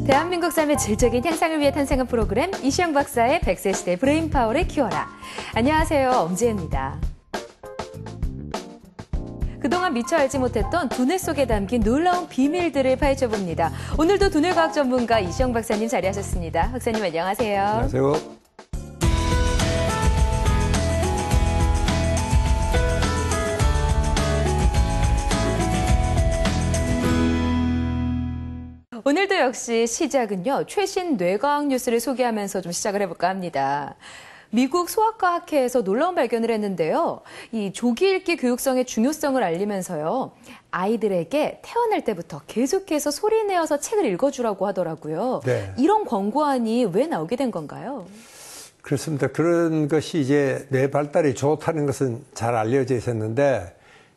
대한민국 삶의 질적인 향상을 위해 탄생한 프로그램 이시영 박사의 100세 시대 브레인파워를 키워라. 안녕하세요, 엄지혜입니다. 그동안 미처 알지 못했던 두뇌 속에 담긴 놀라운 비밀들을 파헤쳐봅니다. 오늘도 두뇌과학 전문가 이시영 박사님 자리하셨습니다. 박사님 안녕하세요. 안녕하세요. 오늘도 역시 시작은요, 최신 뇌과학 뉴스를 소개하면서 좀 시작을 해볼까 합니다. 미국 소아과학회에서 놀라운 발견을 했는데요. 이 조기 읽기 교육성의 중요성을 알리면서요, 아이들에게 태어날 때부터 계속해서 소리내어서 책을 읽어주라고 하더라고요. 네. 이런 권고안이 왜 나오게 된 건가요? 그렇습니다. 그런 것이 이제 뇌 발달이 좋다는 것은 잘 알려져 있었는데,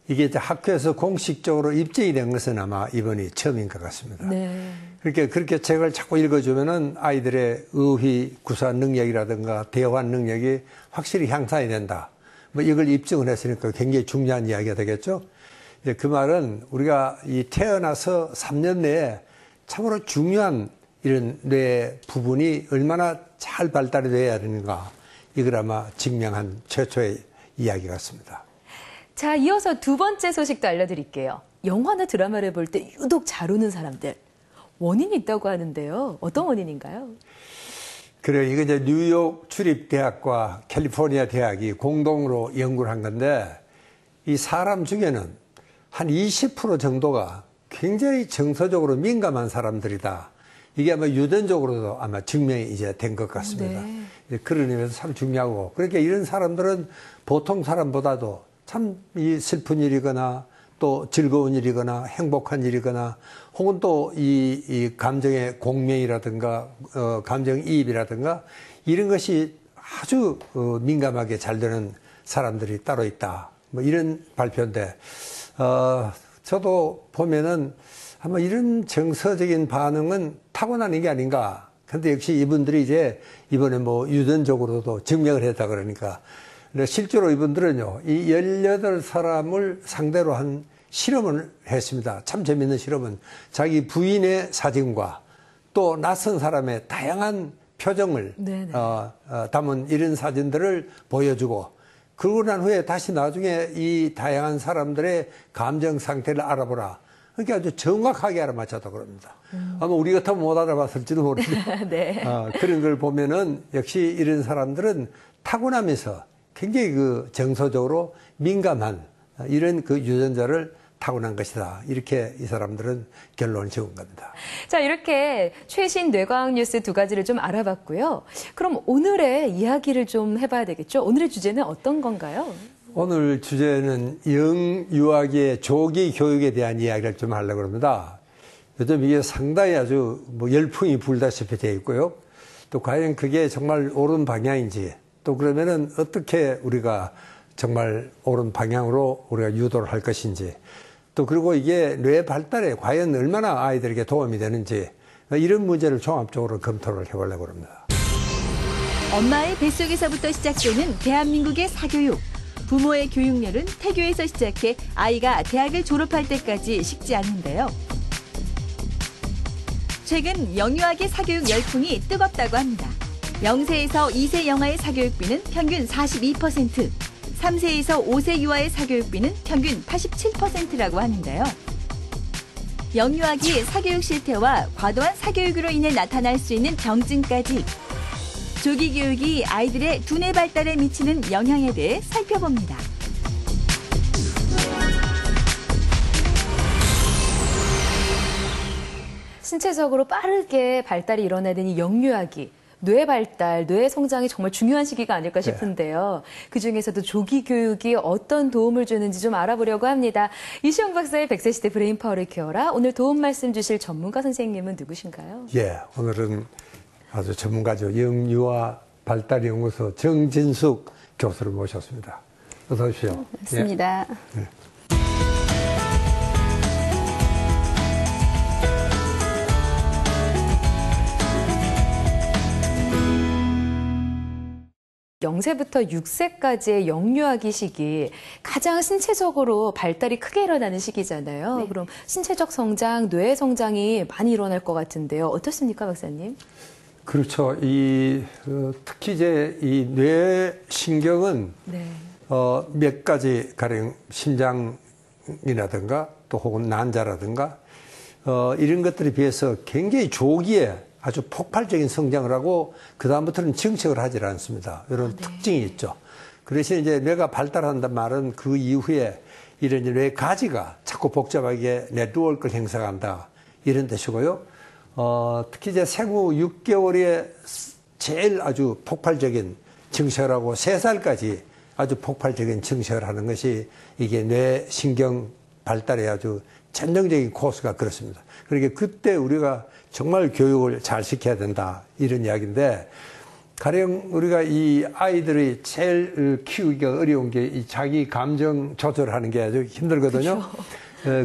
이게 이제 학교에서 공식적으로 입증이 된 것은 아마 이번이 처음인 것 같습니다. 네. 그렇게 책을 자꾸 읽어주면은 아이들의 의휘 구사 능력이라든가 대화 능력이 확실히 향상이 된다. 뭐 이걸 입증을 했으니까 굉장히 중요한 이야기가 되겠죠. 그 말은 우리가 이 태어나서 3년 내에 참으로 중요한 이런 뇌 부분이 얼마나 잘 발달이 돼야 되는가. 이걸 아마 증명한 최초의 이야기 같습니다. 자, 이어서 두 번째 소식도 알려드릴게요. 영화나 드라마를 볼 때 유독 잘 우는 사람들. 원인이 있다고 하는데요. 어떤 원인인가요? 그래요. 이거 이제 뉴욕 주립대학과 캘리포니아 대학이 공동으로 연구를 한 건데, 이 사람 중에는 한 20% 정도가 굉장히 정서적으로 민감한 사람들이다. 이게 아마 유전적으로도 아마 증명이 이제 된 것 같습니다. 네. 그런 의미에서 참 중요하고, 그러니까 이런 사람들은 보통 사람보다도 참 이 슬픈 일이거나 또 즐거운 일이거나 행복한 일이거나 혹은 또 이 감정의 공명이라든가 감정이입이라든가 이런 것이 아주 민감하게 잘 되는 사람들이 따로 있다. 뭐 이런 발표인데, 저도 보면은 아마 이런 정서적인 반응은 타고나는 게 아닌가. 근데 역시 이분들이 이제 이번에 뭐 유전적으로도 증명을 했다 그러니까, 실제로 이분들은요, 이 18사람을 상대로 한 실험을 했습니다. 참 재밌는 실험은 자기 부인의 사진과 또 낯선 사람의 다양한 표정을 담은 이런 사진들을 보여주고, 그러고 난 후에 다시 나중에 이 다양한 사람들의 감정 상태를 알아보라. 그러니까 아주 정확하게 알아맞혔다고 그럽니다. 아마 우리 같으면 못 알아봤을지도 모르는데 네. 그런 걸 보면은 역시 이런 사람들은 타고나면서 굉장히 그 정서적으로 민감한 이런 그 유전자를 타고난 것이다. 이렇게 이 사람들은 결론을 지은 겁니다. 자, 이렇게 최신 뇌과학 뉴스 두 가지를 좀 알아봤고요. 그럼 오늘의 이야기를 좀 해봐야 되겠죠? 오늘의 주제는 어떤 건가요? 오늘 주제는 영유아기의 조기 교육에 대한 이야기를 좀 하려고 합니다. 요즘 이게 상당히 아주 뭐 열풍이 불다시피 되어 있고요. 또 과연 그게 정말 옳은 방향인지, 또 그러면은 어떻게 우리가 정말 옳은 방향으로 우리가 유도를 할 것인지, 또 그리고 이게 뇌 발달에 과연 얼마나 아이들에게 도움이 되는지, 이런 문제를 종합적으로 검토를 해보려고 합니다. 엄마의 뱃속에서부터 시작되는 대한민국의 사교육. 부모의 교육열은 태교에서 시작해 아이가 대학을 졸업할 때까지 식지 않는데요. 최근 영유아기 사교육 열풍이 뜨겁다고 합니다. 0세에서 2세 영아의 사교육비는 평균 42%, 3세에서 5세 유아의 사교육비는 평균 87%라고 하는데요. 영유아기 사교육 실태와 과도한 사교육으로 인해 나타날 수 있는 병증까지 조기 교육이 아이들의 두뇌 발달에 미치는 영향에 대해 살펴봅니다. 신체적으로 빠르게 발달이 일어나야 되는 이 영유아기. 뇌 발달, 뇌 성장이 정말 중요한 시기가 아닐까 싶은데요. 그중에서도 조기 교육이 어떤 도움을 주는지 좀 알아보려고 합니다. 이시영 박사의 100세 시대 브레인파워를 키워라. 오늘 도움 말씀 주실 전문가 선생님은 누구신가요? 예, 오늘은 아주 전문가죠. 영유아 발달연구소 정진숙 교수를 모셨습니다. 어서 오십시오. 맞습니다. 예. 네. 0세부터 6세까지의 영유아기 시기 가장 신체적으로 발달이 크게 일어나는 시기잖아요. 네. 그럼 신체적 성장, 뇌 성장이 많이 일어날 것 같은데요. 어떻습니까, 박사님? 그렇죠. 특히 이제 이 뇌신경은 네. 몇 가지 가령 심장이라든가 또 혹은 난자라든가 이런 것들에 비해서 굉장히 조기에 아주 폭발적인 성장을 하고 그다음부터는 증식을 하지 않습니다. 이런 특징이 있죠. 그래서 이제 뇌가 발달한다는 말은 그 이후에 이런 뇌 가지가 자꾸 복잡하게 네트워크를 형성한다 이런 뜻이고요. 특히 이제 생후 6개월에 제일 아주 폭발적인 증식을 하고 3살까지 아주 폭발적인 증식을 하는 것이 이게 뇌신경 발달의 아주 전형적인 코스가 그렇습니다. 그러니까 그때 우리가 정말 교육을 잘 시켜야 된다 이런 이야기인데 가령 우리가 이 아이들이 제일 키우기가 어려운 게 이 자기 감정 조절하는 게 아주 힘들거든요.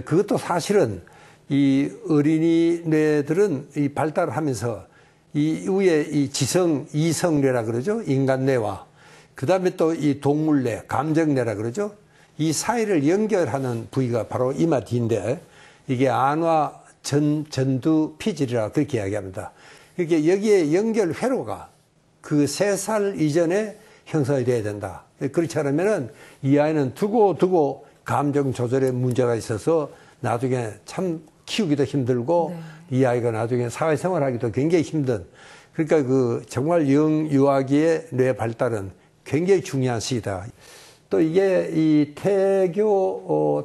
그것도 사실은 이 어린이 뇌들은 이 발달을 하면서 이 위에 이 지성, 이성뇌라 그러죠. 인간뇌와 그 다음에 또 이 동물뇌, 감정뇌라 그러죠. 이 사이를 연결하는 부위가 바로 이마 뒤인데 이게 안화 전두 피질이라 그렇게 이야기합니다. 이렇게 여기에 연결 회로가 그 3살 이전에 형성이 돼야 된다. 그렇지 않으면은 이 아이는 두고 감정 조절에 문제가 있어서 나중에 참 키우기도 힘들고 이 아이가 나중에 사회생활하기도 굉장히 힘든 그러니까 그 정말 영유아기의 뇌 발달은 굉장히 중요한 시기다. 또 이게 이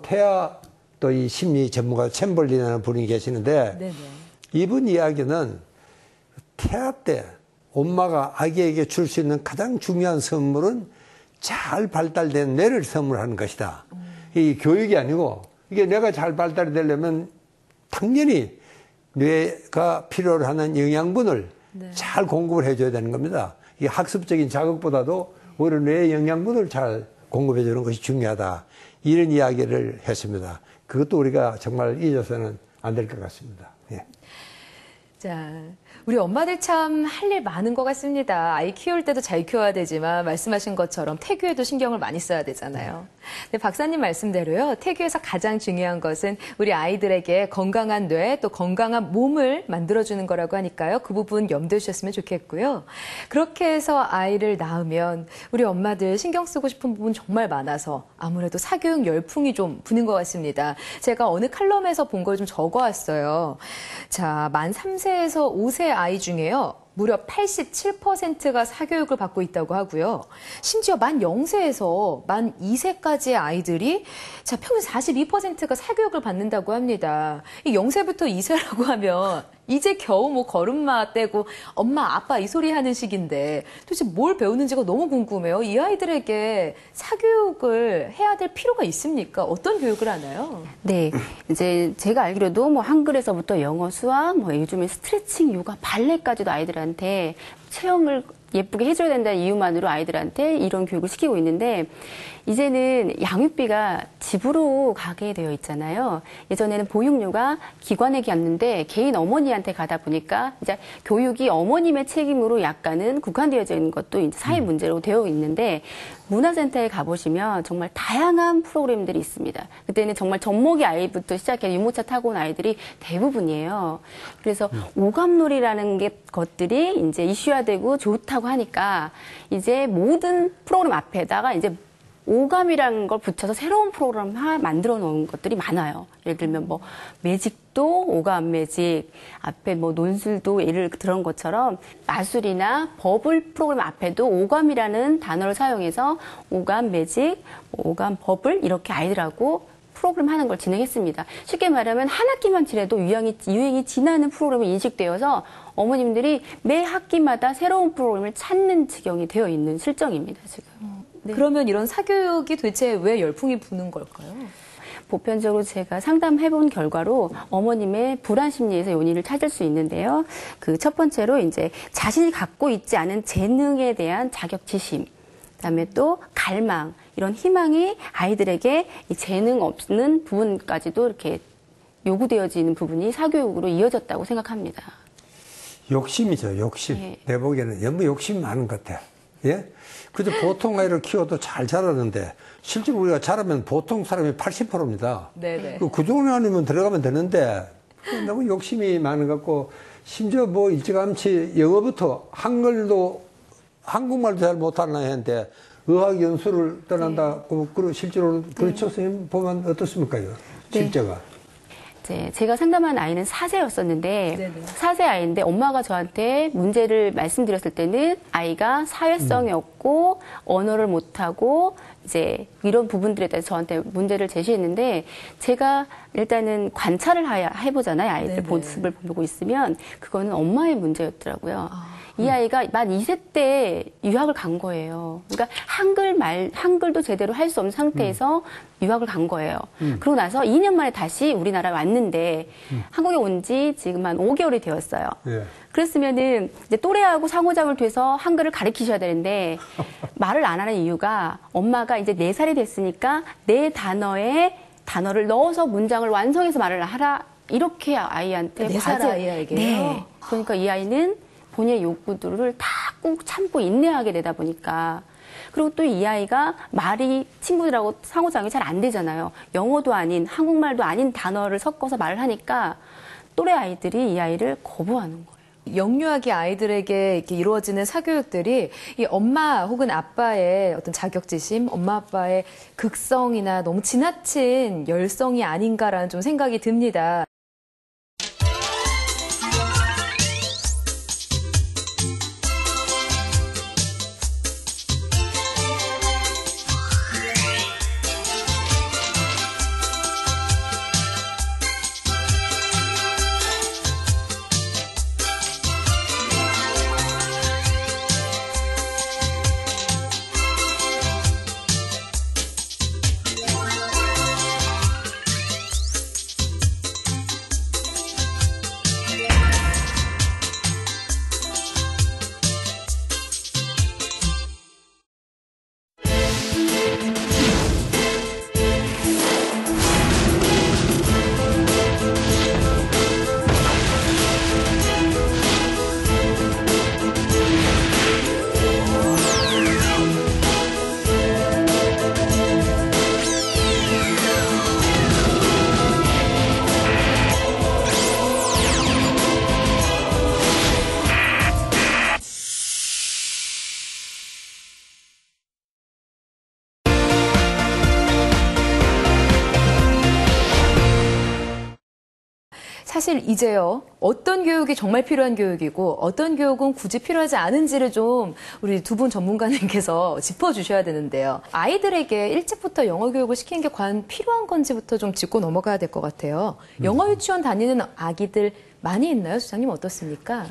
태아 또 이 심리 전문가 챔벌린이라는 분이 계시는데 네네. 이분 이야기는 태아 때 엄마가 아기에게 줄 수 있는 가장 중요한 선물은 잘 발달된 뇌를 선물하는 것이다. 이 교육이 아니고 이게 뇌가 잘 발달이 되려면 당연히 뇌가 필요로 하는 영양분을 잘 공급을 해줘야 되는 겁니다. 이 학습적인 자극보다도 오히려 뇌의 영양분을 잘 공급해 주는 것이 중요하다. 이런 이야기를 했습니다. 그것도 우리가 정말 잊어서는 안 될 것 같습니다. 예. 자, 우리 엄마들 참 할 일 많은 것 같습니다. 아이 키울 때도 잘 키워야 되지만 말씀하신 것처럼 태교에도 신경을 많이 써야 되잖아요. 근데 박사님 말씀대로요. 태교에서 가장 중요한 것은 우리 아이들에게 건강한 뇌 또 건강한 몸을 만들어주는 거라고 하니까요. 그 부분 염두에 주셨으면 좋겠고요. 그렇게 해서 아이를 낳으면 우리 엄마들 신경 쓰고 싶은 부분 정말 많아서 아무래도 사교육 열풍이 좀 부는 것 같습니다. 제가 어느 칼럼에서 본 걸 좀 적어왔어요. 자, 만 3세에서 5세 아이 중에요. 무려 87%가 사교육을 받고 있다고 하고요. 심지어 만 0세에서 만 2세까지의 아이들이 자, 평균 42%가 사교육을 받는다고 합니다. 이 0세부터 2세라고 하면 이제 겨우 뭐 걸음마 떼고 엄마, 아빠 이 소리 하는 시기인데 도대체 뭘 배우는지가 너무 궁금해요. 이 아이들에게 사교육을 해야 될 필요가 있습니까? 어떤 교육을 하나요? 네, 이제 제가 알기로도 뭐 한글에서부터 영어, 수학, 뭐 요즘에 스트레칭, 요가, 발레까지도 아이들한테 체험을 예쁘게 해줘야 된다는 이유만으로 아이들한테 이런 교육을 시키고 있는데 이제는 양육비가 집으로 가게 되어 있잖아요. 예전에는 보육료가 기관에 갔는데 개인 어머니한테 가다 보니까 이제 교육이 어머님의 책임으로 약간은 국한되어져 있는 것도 이제 사회 문제로 되어 있는데 문화센터에 가보시면 정말 다양한 프로그램들이 있습니다. 그때는 정말 젖먹이 아이부터 시작해 유모차 타고 온 아이들이 대부분이에요. 그래서 오감놀이라는 것들이 이제 이슈화되고 좋다고 하니까 이제 모든 프로그램 앞에다가 이제 오감이라는 걸 붙여서 새로운 프로그램 만들어 놓은 것들이 많아요. 예를 들면 뭐 매직도 오감 매직, 앞에 뭐 논술도 예를 들은 것처럼 마술이나 버블 프로그램 앞에도 오감이라는 단어를 사용해서 오감 매직, 오감 버블 이렇게 아이들하고 프로그램 하는 걸 진행했습니다. 쉽게 말하면 한 학기만 지나도 유행이 지나는 프로그램이 인식되어서 어머님들이 매 학기마다 새로운 프로그램을 찾는 지경이 되어 있는 실정입니다, 지금. 네. 그러면 이런 사교육이 도대체 왜 열풍이 부는 걸까요? 보편적으로 제가 상담해본 결과로 어머님의 불안 심리에서 요인을 찾을 수 있는데요. 그 첫 번째로 이제 자신이 갖고 있지 않은 재능에 대한 자격지심, 그다음에 또 갈망, 이런 희망이 아이들에게 이 재능 없는 부분까지도 이렇게 요구되어지는 부분이 사교육으로 이어졌다고 생각합니다. 욕심이죠, 욕심. 네. 내 보기에는 전부 욕심이 많은 것 같아. 예? 그저 보통 아이를 키워도 잘 자라는데 실제로 우리가 자라면 보통 사람이 80%입니다. 네네. 그 정도 아니면 들어가면 되는데 너무 욕심이 많아갖고 심지어 뭐 일찌감치 영어부터 한국말도 잘 못하나 했는데 의학연수를 떠난다고 그리고 실제로 그렇죠 선생님 보면 어떻습니까? 실제가. 제가 상담한 아이는 4세였었는데 네네. 4세 아이인데 엄마가 저한테 문제를 말씀드렸을 때는 아이가 사회성이 없고 언어를 못하고 이제 이런 부분들에 대해서 저한테 문제를 제시했는데 제가 일단은 관찰을 해보잖아요. 아이들 네네. 모습을 보고 있으면 그거는 엄마의 문제였더라고요. 이 아이가 만 2세 때 유학을 간 거예요. 그러니까 한글도 제대로 할 수 없는 상태에서 유학을 간 거예요. 그러고 나서 2년 만에 다시 우리나라에 왔는데 한국에 온 지 지금 한 5개월이 되었어요. 예. 그랬으면은 이제 또래하고 상호작용을 통해서 한글을 가르치셔야 되는데 말을 안 하는 이유가 엄마가 이제 4살이 됐으니까 내 단어를 넣어서 문장을 완성해서 말을 하라 이렇게 아이한테 4살 아이에게요? 네. 그러니까 이 아이는 본인의 욕구들을 다 꾹 참고 인내하게 되다 보니까 그리고 또 이 아이가 말이 친구들하고 상호작용이 잘 안 되잖아요. 영어도 아닌 한국말도 아닌 단어를 섞어서 말을 하니까 또래 아이들이 이 아이를 거부하는 거예요. 영유아기 아이들에게 이렇게 이루어지는 사교육들이 이 엄마 혹은 아빠의 어떤 자격지심, 엄마 아빠의 극성이나 너무 지나친 열성이 아닌가라는 좀 생각이 듭니다. 사실 이제요, 어떤 교육이 정말 필요한 교육이고 어떤 교육은 굳이 필요하지 않은지를 좀 우리 두 분 전문가님께서 짚어주셔야 되는데요. 아이들에게 일찍부터 영어 교육을 시키는 게 과연 필요한 건지부터 좀 짚고 넘어가야 될 것 같아요. 영어 유치원 다니는 아기들 많이 있나요? 수장님 어떻습니까?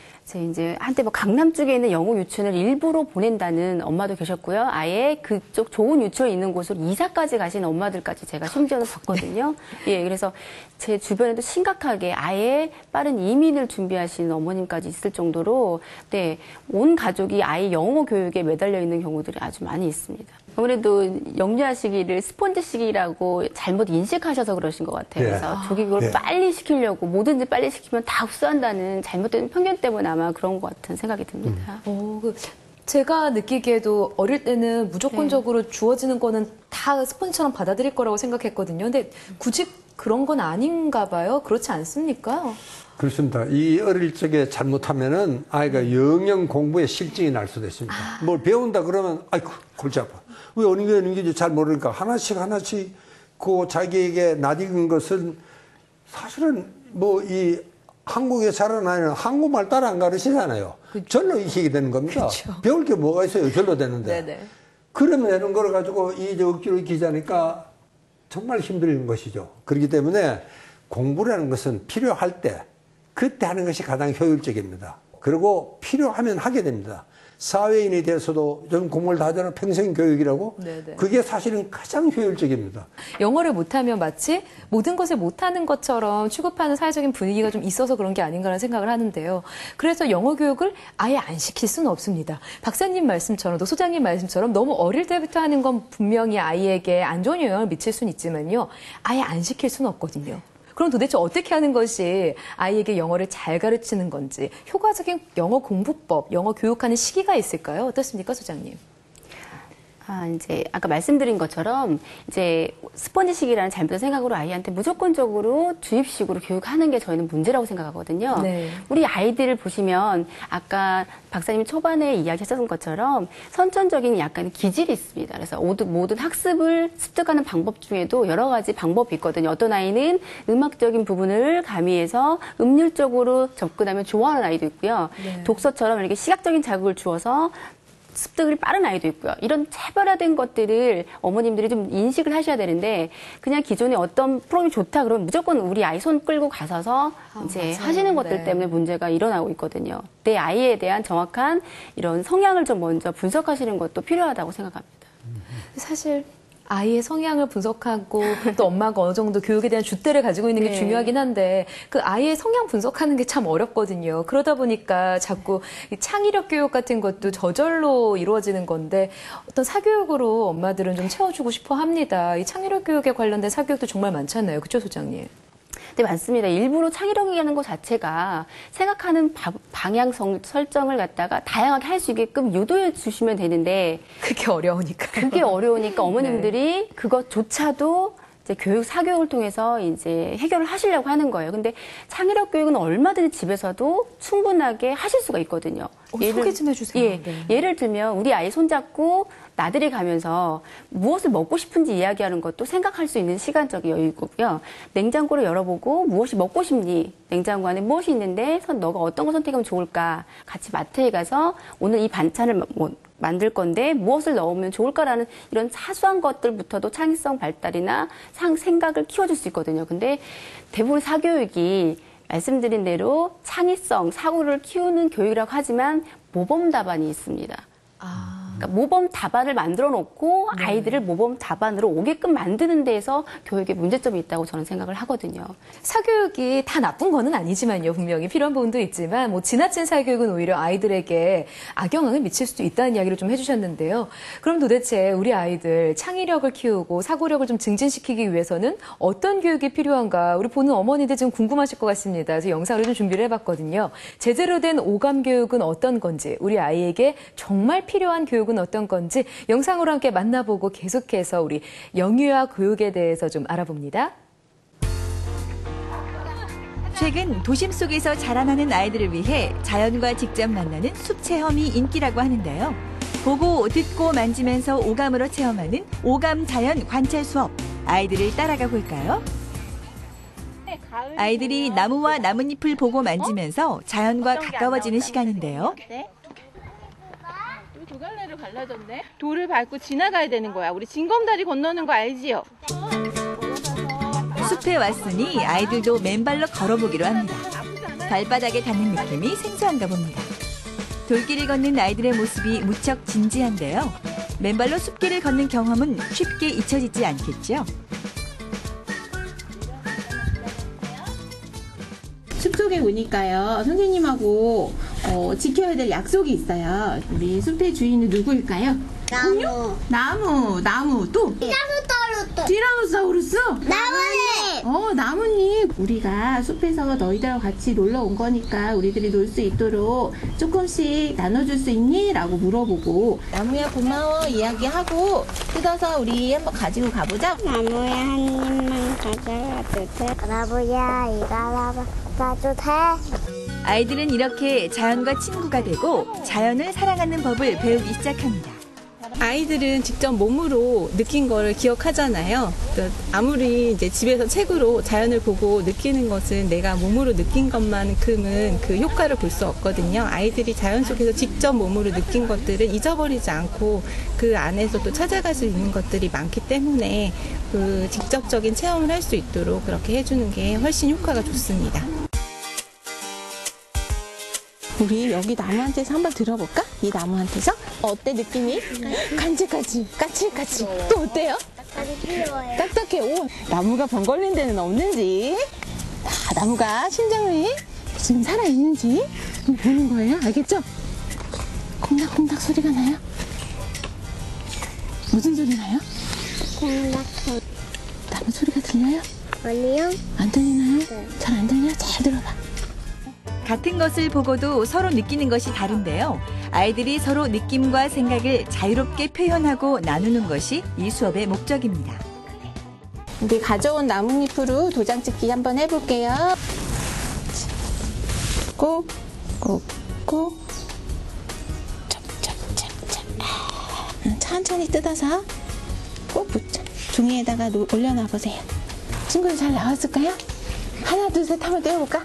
이제 한때 뭐 강남 쪽에 있는 영어 유치원을 일부러 보낸다는 엄마도 계셨고요. 아예 그쪽 좋은 유치원 있는 곳으로 이사까지 가신 엄마들까지 제가 심지어는 봤거든요. 예, 그래서 제 주변에도 심각하게 아예 빠른 이민을 준비하시는 어머님까지 있을 정도로 네, 온 가족이 아이 영어 교육에 매달려 있는 경우들이 아주 많이 있습니다. 아무래도 영유아 시기를 스폰지 시기라고 잘못 인식하셔서 그러신 것 같아요. 그래서 조기교육을 빨리 시키려고 뭐든지 빨리 시키면 다 흡수한다는 잘못된 편견 때문에 아마 그런 것 같은 생각이 듭니다. 제가 느끼기에도 어릴 때는 무조건적으로 주어지는 거는 다 스폰지처럼 받아들일 거라고 생각했거든요. 근데 굳이 그런 건 아닌가 봐요. 그렇지 않습니까? 그렇습니다. 이 어릴 적에 잘못하면은 아이가 영영 공부에 실증이 날 수도 있습니다. 뭘 배운다 그러면 아이고 골치 아파. 왜 어느 게 어느 잘 모르니까 하나씩 그 자기에게 낯익은 것은 사실은 뭐 이 한국에 자라나는 한국말 따라 안 가르치잖아요. 절로 익히게 되는 겁니다. 그쵸. 배울 게 뭐가 있어요. 절로 되는데. 네네. 그러면 이런 걸 가지고 이제 억지로 익히자니까 정말 힘든 것이죠. 그렇기 때문에 공부라는 것은 필요할 때 그때 하는 것이 가장 효율적입니다. 그리고 필요하면 하게 됩니다. 사회인이 돼서도 좀 공부를 다 하잖아요. 평생 교육이라고. 네네. 그게 사실은 가장 효율적입니다. 영어를 못하면 마치 모든 것을 못하는 것처럼 취급하는 사회적인 분위기가 좀 있어서 그런 게 아닌가라는 생각을 하는데요. 그래서 영어 교육을 아예 안 시킬 수는 없습니다. 박사님 말씀처럼 또 소장님 말씀처럼 너무 어릴 때부터 하는 건 분명히 아이에게 안 좋은 영향을 미칠 수는 있지만요. 아예 안 시킬 수는 없거든요. 그럼 도대체 어떻게 하는 것이 아이에게 영어를 잘 가르치는 건지 효과적인 영어 공부법, 영어 교육하는 시기가 있을까요? 어떻습니까, 소장님? 이제 아까 말씀드린 것처럼 이제 스펀지식이라는 잘못된 생각으로 아이한테 무조건적으로 주입식으로 교육하는 게 저희는 문제라고 생각하거든요. 네. 우리 아이들을 보시면 아까 박사님이 초반에 이야기하셨던 것처럼 선천적인 약간 기질이 있습니다. 그래서 모든 학습을 습득하는 방법 중에도 여러 가지 방법이 있거든요. 어떤 아이는 음악적인 부분을 가미해서 음률적으로 접근하면 좋아하는 아이도 있고요. 네. 독서처럼 이렇게 시각적인 자극을 주어서 습득이 빠른 아이도 있고요. 이런 차별화된 것들을 어머님들이 좀 인식을 하셔야 되는데 그냥 기존에 어떤 프로그램이 좋다 그러면 무조건 우리 아이 손 끌고 가서서 이제 맞아요. 하시는 것들 네. 때문에 문제가 일어나고 있거든요. 내 아이에 대한 정확한 이런 성향을 좀 먼저 분석하시는 것도 필요하다고 생각합니다. 사실 아이의 성향을 분석하고 또 엄마가 어느 정도 교육에 대한 줏대를 가지고 있는 게 네. 중요하긴 한데 그 아이의 성향 분석하는 게 참 어렵거든요. 그러다 보니까 자꾸 이 창의력 교육 같은 것도 저절로 이루어지는 건데 어떤 사교육으로 엄마들은 좀 채워주고 싶어 합니다. 이 창의력 교육에 관련된 사교육도 정말 많잖아요. 그렇죠, 소장님? 네, 맞습니다. 일부러 창의력이라는 것 자체가 생각하는 방향 설정을 갖다가 다양하게 할 수 있게끔 유도해 주시면 되는데 그게 어려우니까. 그게 어려우니까 어머님들이 그것조차도 이제 사교육을 통해서 이제 해결을 하시려고 하는 거예요. 근데 창의력 교육은 얼마든지 집에서도 충분하게 하실 수가 있거든요. 소개 좀 해주세요. 예, 네. 예를 들면 우리 아이 손잡고 나들이 가면서 무엇을 먹고 싶은지 이야기하는 것도 생각할 수 있는 시간적 여유고요. 냉장고를 열어보고 무엇이 먹고 싶니? 냉장고 안에 무엇이 있는데 너가 어떤 걸 선택하면 좋을까? 같이 마트에 가서 오늘 이 반찬을 만들 건데 무엇을 넣으면 좋을까라는 이런 사소한 것들부터도 창의성 발달이나 생각을 키워줄 수 있거든요. 근데 대부분 사교육이 말씀드린 대로 창의성, 사고를 키우는 교육이라고 하지만 모범 답안이 있습니다. 그러니까 모범 답안을 만들어 놓고 아이들을 모범 답안으로 오게끔 만드는 데에서 교육에 문제점이 있다고 저는 생각을 하거든요. 사교육이 다 나쁜 거는 아니지만요. 분명히 필요한 부분도 있지만 뭐 지나친 사교육은 오히려 아이들에게 악영향을 미칠 수도 있다는 이야기를 좀 해주셨는데요. 그럼 도대체 우리 아이들 창의력을 키우고 사고력을 좀 증진시키기 위해서는 어떤 교육이 필요한가 우리 보는 어머니들 지금 궁금하실 것 같습니다. 그래서 영상을 좀 준비를 해봤거든요. 제대로 된 오감 교육은 어떤 건지 우리 아이에게 정말 필요한 교육은 어떤 건지 영상으로 함께 만나보고 계속해서 우리 영유아 교육에 대해서 좀 알아봅니다. 최근 도심 속에서 자라나는 아이들을 위해 자연과 직접 만나는 숲 체험이 인기라고 하는데요. 보고, 듣고, 만지면서 오감으로 체험하는 오감 자연 관찰 수업. 아이들을 따라가 볼까요? 아이들이 나무와 나뭇잎을 보고 만지면서 자연과 가까워지는 시간인데요. 두 갈래로 갈라졌네. 돌을 밟고 지나가야 되는 거야. 우리 징검다리 건너는 거 알지요? 숲에 왔으니 아이들도 맨발로 걸어보기로 합니다. 발바닥에 닿는 느낌이 생소한가 봅니다. 돌길을 걷는 아이들의 모습이 무척 진지한데요. 맨발로 숲길을 걷는 경험은 쉽게 잊혀지지 않겠죠? 숲속에 오니까요, 선생님하고 지켜야 될 약속이 있어요. 우리 숲의 주인은 누구일까요? 나무 또? 티라노사우루스? 나뭇잎. 우리가 숲에서 너희들하고 같이 놀러 온 거니까 우리들이 놀 수 있도록 조금씩 나눠줄 수 있니? 라고 물어보고 나무야 고마워 이야기하고 뜯어서 우리 한번 가지고 가보자. 나무야 한 입만 가져가도 돼? 나무야 이거 나도 돼? 아이들은 이렇게 자연과 친구가 되고 자연을 사랑하는 법을 배우기 시작합니다. 아이들은 직접 몸으로 느낀 거를 기억하잖아요. 아무리 이제 집에서 책으로 자연을 보고 느끼는 것은 내가 몸으로 느낀 것만큼은 그 효과를 볼 수 없거든요. 아이들이 자연 속에서 직접 몸으로 느낀 것들을 잊어버리지 않고 그 안에서 또 찾아갈 수 있는 것들이 많기 때문에 그 직접적인 체험을 할 수 있도록 그렇게 해주는 게 훨씬 효과가 좋습니다. 우리 여기 나무한테서 한번 들어볼까? 이 나무한테서? 어때 느낌이? 간질간질, 까칠까칠. 또 어때요? 필요해요. 딱딱해. 오, 나무가 병 걸린 데는 없는지, 나무가 심장이 지금 살아있는지 보는 거예요. 알겠죠? 콩닥콩닥 소리가 나요. 무슨 소리 나요? 콩닥 나무 소리가 들려요? 아니요. 안 들리나요? 네. 잘 안 들려? 잘 들어봐. 같은 것을 보고도 서로 느끼는 것이 다른데요. 아이들이 서로 느낌과 생각을 자유롭게 표현하고 나누는 것이 이 수업의 목적입니다. 우리 가져온 나뭇잎으로 도장 찍기 한번 해볼게요. 꼭, 꼭, 꼭. 찹찹찹찹. 천천히 뜯어서 꼭 붙여. 종이에다가 올려놔 보세요. 친구들 잘 나왔을까요? 하나, 둘, 셋 한번 떼어볼까?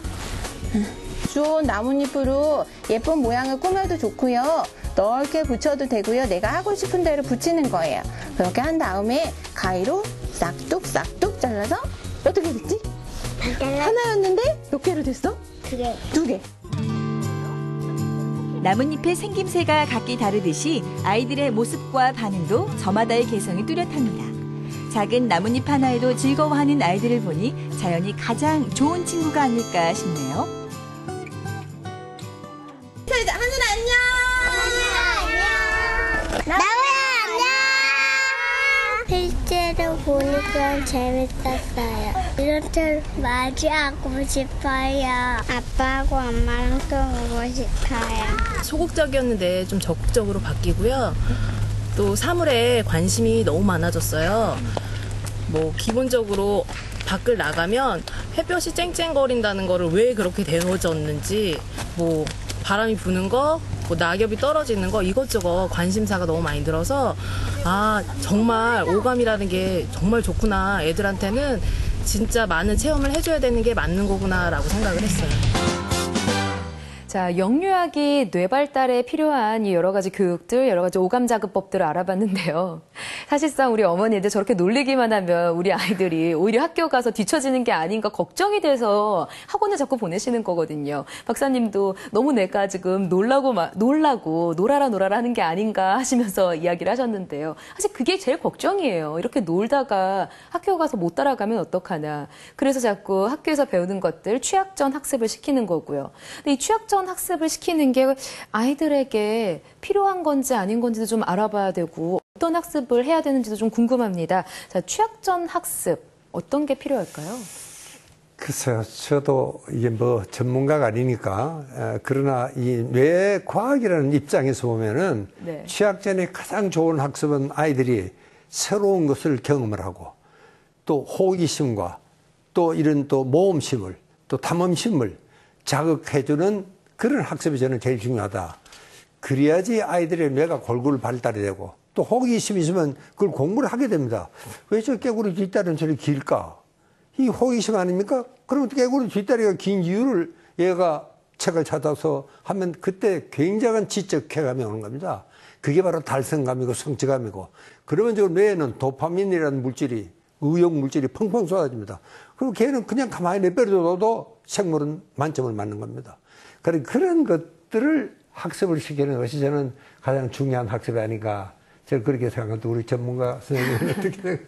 주운 나뭇잎으로 예쁜 모양을 꾸며도 좋고요. 넓게 붙여도 되고요. 내가 하고 싶은 대로 붙이는 거예요. 그렇게 한 다음에 가위로 싹둑싹둑 잘라서 어떻게 됐지? 하나였는데 몇 개로 됐어? 2개. 2개. 나뭇잎의 생김새가 각기 다르듯이 아이들의 모습과 반응도 저마다의 개성이 뚜렷합니다. 작은 나뭇잎 하나에도 즐거워하는 아이들을 보니 자연이 가장 좋은 친구가 아닐까 싶네요. 하늘아 안녕. 나무야 안녕. 실제로 보니까 재밌었어요. 이런 걸 맞이하고 싶어요. 아빠하고 엄마랑 또 오고 싶어요. 소극적이었는데 좀 적극적으로 바뀌고요. 또 사물에 관심이 너무 많아졌어요. 뭐 기본적으로 밖을 나가면 햇볕이 쨍쨍거린다는 거를 왜 그렇게 되어졌는지, 뭐 바람이 부는 거, 뭐 낙엽이 떨어지는 거, 이것저것 관심사가 너무 많이 들어서 아, 정말 오감이라는 게 정말 좋구나. 애들한테는 진짜 많은 체험을 해줘야 되는 게 맞는 거구나라고 생각을 했어요. 자, 영유아기 뇌 발달에 필요한 이 여러 가지 교육들, 여러 가지 오감 자극법들을 알아봤는데요. 사실상 우리 어머니들 저렇게 놀리기만 하면 우리 아이들이 오히려 학교 가서 뒤처지는 게 아닌가 걱정이 돼서 학원을 자꾸 보내시는 거거든요. 박사님도 너무 내가 지금 놀라고 놀아라 하는 게 아닌가 하시면서 이야기를 하셨는데요. 사실 그게 제일 걱정이에요. 이렇게 놀다가 학교 가서 못 따라가면 어떡하나. 그래서 자꾸 학교에서 배우는 것들 취약전 학습을 시키는 거고요. 근데 이 취약전 학습을 시키는 게 아이들에게 필요한 건지 아닌 건지도 좀 알아봐야 되고 어떤 학습을 해야 되는지도 좀 궁금합니다. 자, 취약전 학습 어떤 게 필요할까요? 글쎄요, 저도 이게 뭐 전문가가 아니니까 그러나 이 뇌과학이라는 입장에서 보면은 네. 취약전에 가장 좋은 학습은 아이들이 새로운 것을 경험을 하고 또 호기심과 또 이런 또 모험심을 또 탐험심을 자극해주는 그런 학습이 저는 제일 중요하다. 그래야지 아이들의 뇌가 골고루 발달이 되고 또 호기심이 있으면 그걸 공부를 하게 됩니다. 왜 저 깨구리 뒷다리는 저리 길까? 이 호기심 아닙니까? 그러면 깨구리 뒷다리가 긴 이유를 얘가 책을 찾아서 하면 그때 굉장한 지적 쾌감이 오는 겁니다. 그게 바로 달성감이고 성취감이고 그러면 저 뇌에는 도파민이라는 물질이 의욕 물질이 펑펑 쏟아집니다. 그리고 걔는 그냥 가만히 내버려둬도 생물은 만점을 맞는 겁니다. 그런 것들을 학습을 시키는 것이 저는 가장 중요한 학습이 아닌가. 저는 그렇게 생각합니다. 우리 전문가 선생님은 어떻게 생각해요?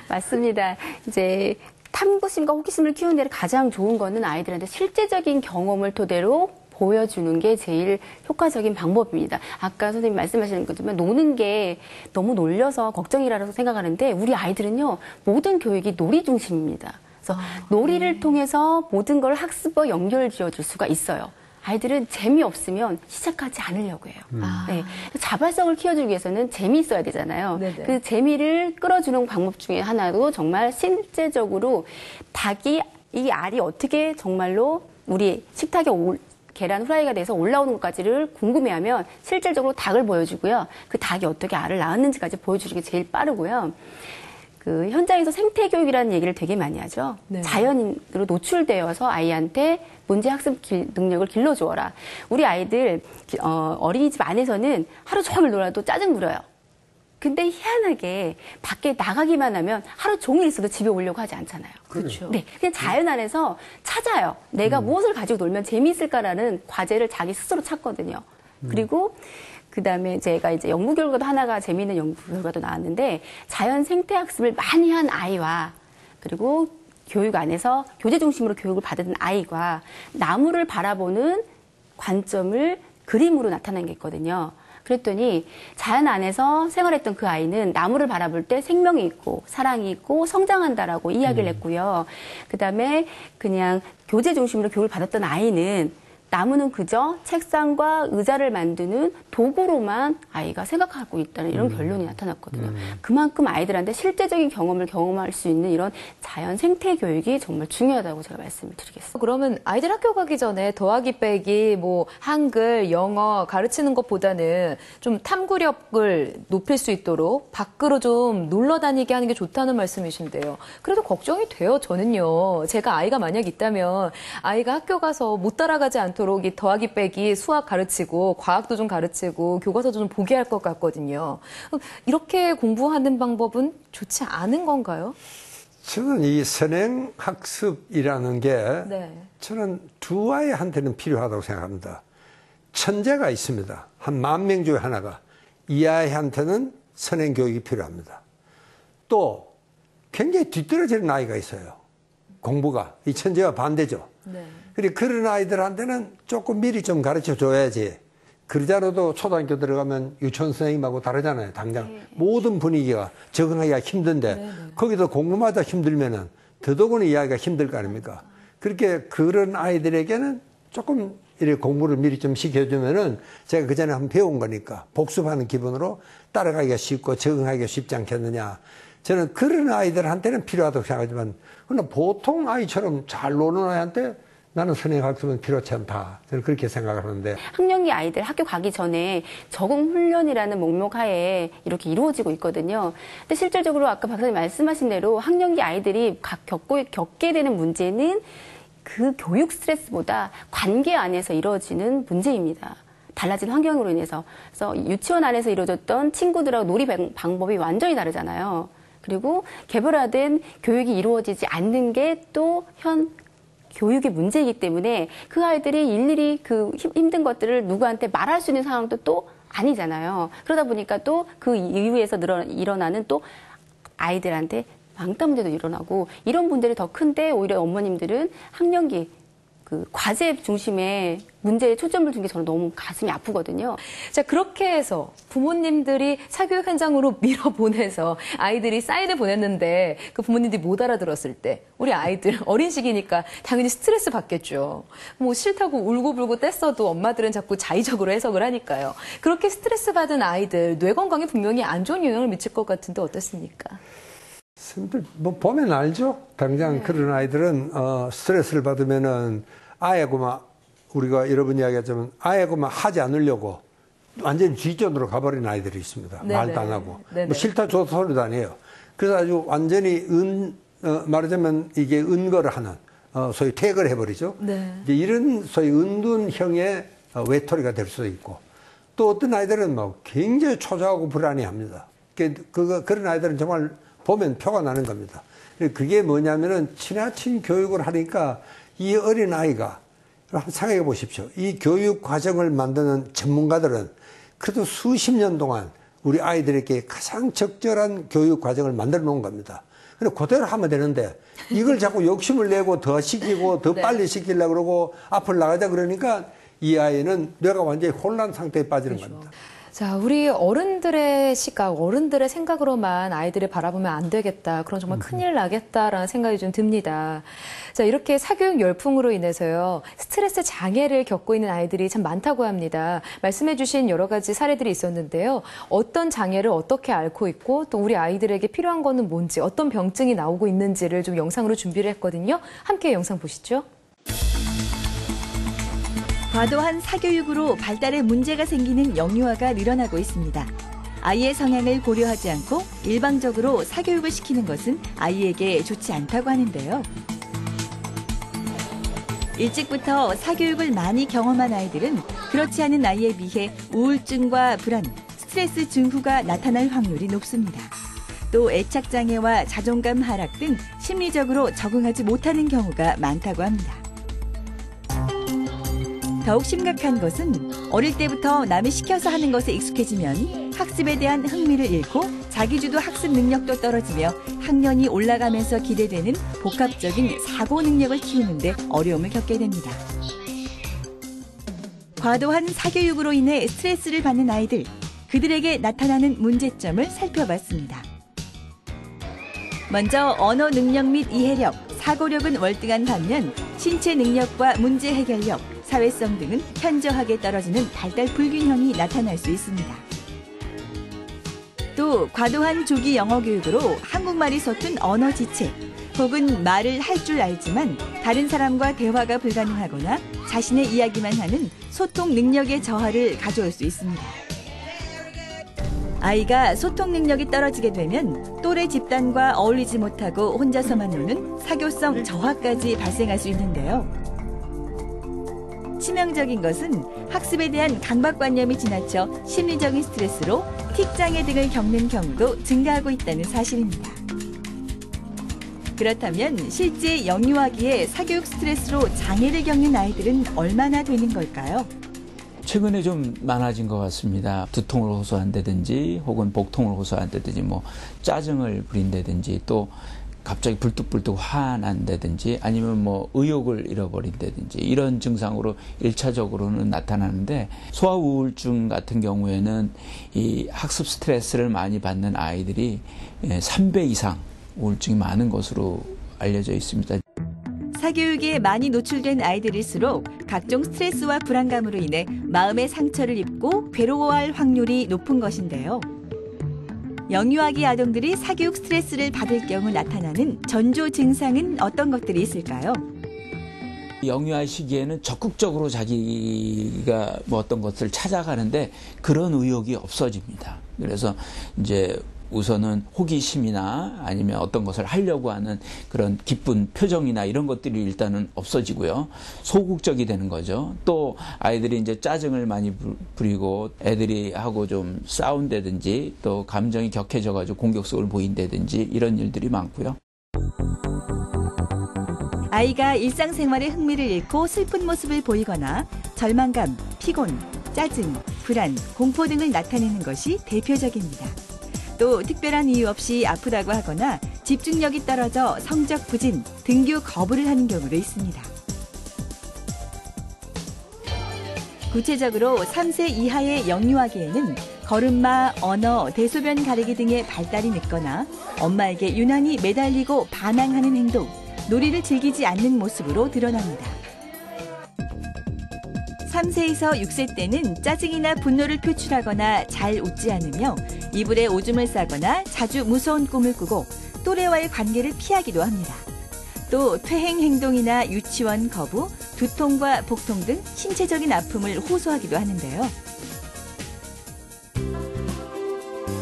맞습니다. 이제 탐구심과 호기심을 키우는 데 가장 좋은 거는 아이들한테 실제적인 경험을 토대로 보여주는 게 제일 효과적인 방법입니다. 아까 선생님 말씀하시는 것처럼 노는 게 너무 놀려서 걱정이라고 생각하는데 우리 아이들은요, 모든 교육이 놀이 중심입니다. 그래서 놀이를 통해서 모든 걸 학습과 연결 지어줄 수가 있어요. 아이들은 재미없으면 시작하지 않으려고 해요. 네. 자발성을 키워주기 위해서는 재미있어야 되잖아요. 네네. 그 재미를 끌어주는 방법 중에 하나도 정말 실제적으로 이 알이 어떻게 정말로 우리 식탁에 계란 후라이가 돼서 올라오는 것까지를 궁금해하면 실질적으로 닭을 보여주고요. 그 닭이 어떻게 알을 낳았는지까지 보여주는 게 제일 빠르고요. 그 현장에서 생태교육이라는 얘기를 되게 많이 하죠. 네. 자연으로 노출되어서 아이한테 문제학습 능력을 길러주어라. 우리 아이들 어린이집 안에서는 하루 종일 놀아도 짜증 부려요. 근데 희한하게 밖에 나가기만 하면 하루 종일 있어도 집에 오려고 하지 않잖아요. 그렇죠. 네, 그냥 자연 안에서 찾아요. 내가 무엇을 가지고 놀면 재미있을까라는 과제를 자기 스스로 찾거든요. 그리고 그다음에 제가 이제 연구 결과도 하나가 재미있는 연구 결과도 나왔는데 자연 생태 학습을 많이 한 아이와 그리고 교육 안에서 교재 중심으로 교육을 받은 아이가 나무를 바라보는 관점을 그림으로 나타낸 게 있거든요. 그랬더니 자연 안에서 생활했던 그 아이는 나무를 바라볼 때 생명이 있고 사랑이 있고 성장한다라고 이야기를 했고요. 그다음에 그냥 교재 중심으로 교육을 받았던 아이는 나무는 그저 책상과 의자를 만드는 도구로만 아이가 생각하고 있다는 이런 결론이 나타났거든요. 그만큼 아이들한테 실제적인 경험을 경험할 수 있는 이런 자연 생태 교육이 정말 중요하다고 제가 말씀을 드리겠습니다. 그러면 아이들 학교 가기 전에 더하기 빼기, 뭐 한글, 영어 가르치는 것보다는 좀 탐구력을 높일 수 있도록 밖으로 좀 놀러 다니게 하는 게 좋다는 말씀이신데요. 그래도 걱정이 돼요, 저는요. 제가 아이가 만약 있다면 아이가 학교 가서 못 따라가지 않도록 이 더하기 빼기 수학 가르치고 과학도 좀 가르치고 교과서도 좀 보게 할 것 같거든요. 이렇게 공부하는 방법은 좋지 않은 건가요? 저는 이 선행학습이라는 게 네. 저는 두 아이한테는 필요하다고 생각합니다. 천재가 있습니다. 한 10,000명 중에 하나가. 이 아이한테는 선행교육이 필요합니다. 또 굉장히 뒤떨어지는 아이가 있어요. 공부가. 이 천재와 반대죠. 네. 그리고 그런 아이들한테는 조금 미리 좀 가르쳐 줘야지. 그러지 않아도 초등학교 들어가면 유치원 선생님하고 다르잖아요. 당장 모든 분위기가 적응하기가 힘든데 거기서 공부마다 힘들면은 더더구나 이 아이가 힘들 거 아닙니까? 그렇게 그런 아이들에게는 조금 이렇게 공부를 미리 좀 시켜주면은 제가 그 전에 한번 배운 거니까 복습하는 기분으로 따라가기가 쉽고 적응하기가 쉽지 않겠느냐. 저는 그런 아이들한테는 필요하다고 생각하지만 그러나 보통 아이처럼 잘 노는 아이한테 나는 선행학습은 필요치 않다. 저는 그렇게 생각하는데. 학령기 아이들 학교 가기 전에 적응훈련이라는 목록하에 이렇게 이루어지고 있거든요. 근데 실질적으로 아까 박사님 말씀하신 대로 학령기 아이들이 겪게 되는 문제는 그 교육 스트레스보다 관계 안에서 이루어지는 문제입니다. 달라진 환경으로 인해서. 그래서 유치원 안에서 이루어졌던 친구들하고 놀이 방법이 완전히 다르잖아요. 그리고 개별화된 교육이 이루어지지 않는 게 또 교육의 문제이기 때문에 그 아이들이 일일이 그 힘든 것들을 누구한테 말할 수 있는 상황도 또 아니잖아요. 그러다 보니까 또 그 이후에서 일어나는 또 아이들한테 왕따 문제도 일어나고 이런 분들이 더 큰데 오히려 어머님들은 학령기 그 과제 중심의 문제에 초점을 둔 게 저는 너무 가슴이 아프거든요. 자, 그렇게 해서 부모님들이 사교육 현장으로 밀어보내서 아이들이 사인을 보냈는데 그 부모님들이 못 알아들었을 때 우리 아이들 어린 시기니까 당연히 스트레스 받겠죠. 뭐 싫다고 울고불고 뗐어도 엄마들은 자꾸 자의적으로 해석을 하니까요. 그렇게 스트레스 받은 아이들 뇌 건강에 분명히 안 좋은 영향을 미칠 것 같은데 어떻습니까? 선생님들 뭐 보면 알죠? 당장 그런 아이들은 스트레스를 받으면은 아예고만 우리가 여러분 이야기했지만 아예고만 하지 않으려고 완전히 뒷전으로 가버린 아이들이 있습니다. 네네. 말도 안 하고 네네. 뭐 싫다 줘도 소리도 안 해요. 그래서 아주 완전히 말하자면 이게 은거를 하는 소위 퇴거를 해버리죠. 네. 이제 이런 소위 은둔형의 외톨이가 될 수도 있고 또 어떤 아이들은 뭐 굉장히 초조하고 불안해합니다. 그런 아이들은 정말 보면 표가 나는 겁니다. 그게 뭐냐면은 지나친 교육을 하니까 이 어린 아이가 한번 생각해 보십시오. 이 교육 과정을 만드는 전문가들은 그래도 수십 년 동안 우리 아이들에게 가장 적절한 교육 과정을 만들어 놓은 겁니다. 근데 그대로 하면 되는데 이걸 자꾸 욕심을 내고 더 시키고 더 네. 빨리 시키려고 그러고 앞을 나가자 그러니까 이 아이는 뇌가 완전히 혼란 상태에 빠지는 겁니다. 자, 우리 어른들의 시각, 어른들의 생각으로만 아이들을 바라보면 안 되겠다. 그런 정말 큰일 나겠다라는 생각이 좀 듭니다. 자, 이렇게 사교육 열풍으로 인해서요, 스트레스 장애를 겪고 있는 아이들이 참 많다고 합니다. 말씀해 주신 여러 가지 사례들이 있었는데요. 어떤 장애를 어떻게 앓고 있고 또 우리 아이들에게 필요한 거는 뭔지, 어떤 병증이 나오고 있는지를 좀 영상으로 준비를 했거든요. 함께 영상 보시죠. 과도한 사교육으로 발달에 문제가 생기는 영유아가 늘어나고 있습니다. 아이의 성향을 고려하지 않고 일방적으로 사교육을 시키는 것은 아이에게 좋지 않다고 하는데요. 일찍부터 사교육을 많이 경험한 아이들은 그렇지 않은 아이에 비해 우울증과 불안, 스트레스 증후가 나타날 확률이 높습니다. 또 애착장애와 자존감 하락 등 심리적으로 적응하지 못하는 경우가 많다고 합니다. 더욱 심각한 것은 어릴 때부터 남이 시켜서 하는 것에 익숙해지면 학습에 대한 흥미를 잃고 자기주도 학습 능력도 떨어지며 학년이 올라가면서 기대되는 복합적인 사고 능력을 키우는 데 어려움을 겪게 됩니다. 과도한 사교육으로 인해 스트레스를 받는 아이들, 그들에게 나타나는 문제점을 살펴봤습니다. 먼저 언어 능력 및 이해력, 사고력은 월등한 반면 신체 능력과 문제 해결력, 사회성 등은 현저하게 떨어지는 발달 불균형이 나타날 수 있습니다. 또 과도한 조기 영어 교육으로 한국말이 서툰 언어 지체, 혹은 말을 할 줄 알지만 다른 사람과 대화가 불가능하거나 자신의 이야기만 하는 소통 능력의 저하를 가져올 수 있습니다. 아이가 소통 능력이 떨어지게 되면 또래 집단과 어울리지 못하고 혼자서만 노는 사교성 저하까지 발생할 수 있는데요. 치명적인 것은 학습에 대한 강박관념이 지나쳐 심리적인 스트레스로 틱장애 등을 겪는 경우도 증가하고 있다는 사실입니다. 그렇다면 실제 영유아기에 사교육 스트레스로 장애를 겪는 아이들은 얼마나 되는 걸까요? 최근에 좀 많아진 것 같습니다. 두통을 호소한다든지 혹은 복통을 호소한다든지 뭐 짜증을 부린다든지 또 갑자기 불뚝불뚝 화난다든지 아니면 뭐 의욕을 잃어버린다든지 이런 증상으로 1차적으로는 나타나는데 소아 우울증 같은 경우에는 이 학습 스트레스를 많이 받는 아이들이 3배 이상 우울증이 많은 것으로 알려져 있습니다. 사교육에 많이 노출된 아이들일수록 각종 스트레스와 불안감으로 인해 마음의 상처를 입고 괴로워할 확률이 높은 것인데요. 영유아기 아동들이 사교육 스트레스를 받을 경우 나타나는 전조 증상은 어떤 것들이 있을까요? 영유아 시기에는 적극적으로 자기가 뭐 어떤 것을 찾아가는데 그런 의욕이 없어집니다. 그래서 이제 우선은 호기심이나 아니면 어떤 것을 하려고 하는 그런 기쁜 표정이나 이런 것들이 일단은 없어지고요. 소극적이 되는 거죠. 또 아이들이 이제 짜증을 많이 부리고 애들이 하고 좀 싸운다든지 또 감정이 격해져가지고 공격성을 보인다든지 이런 일들이 많고요. 아이가 일상생활에 흥미를 잃고 슬픈 모습을 보이거나 절망감, 피곤, 짜증, 불안, 공포 등을 나타내는 것이 대표적입니다. 또 특별한 이유 없이 아프다고 하거나 집중력이 떨어져 성적 부진, 등교 거부를 하는 경우도 있습니다. 구체적으로 3세 이하의 영유아기에는 걸음마, 언어, 대소변 가리기 등의 발달이 늦거나 엄마에게 유난히 매달리고 반항하는 행동, 놀이를 즐기지 않는 모습으로 드러납니다. 3세에서 6세 때는 짜증이나 분노를 표출하거나 잘 웃지 않으며 이불에 오줌을 싸거나 자주 무서운 꿈을 꾸고 또래와의 관계를 피하기도 합니다. 또 퇴행 행동이나 유치원 거부, 두통과 복통 등 신체적인 아픔을 호소하기도 하는데요.